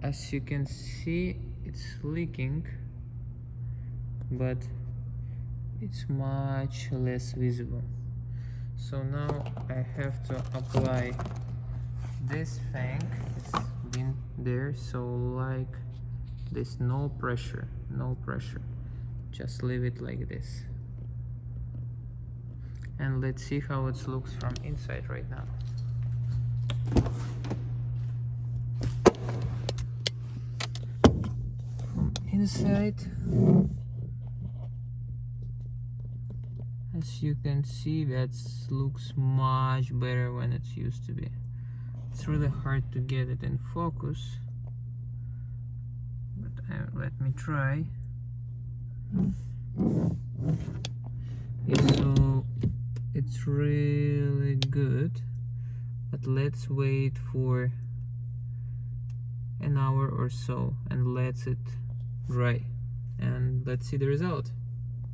As you can see, it's leaking, but it's much less visible. So now I have to apply this thing. It's been there, so like this, no pressure, just leave it like this, and let's see how it looks from inside right now. From inside, as you can see, that looks much better when it used to be. It's really hard to get it in focus, but let me try. So it's really good, but let's wait for an hour or so and let it dry, and let's see the result.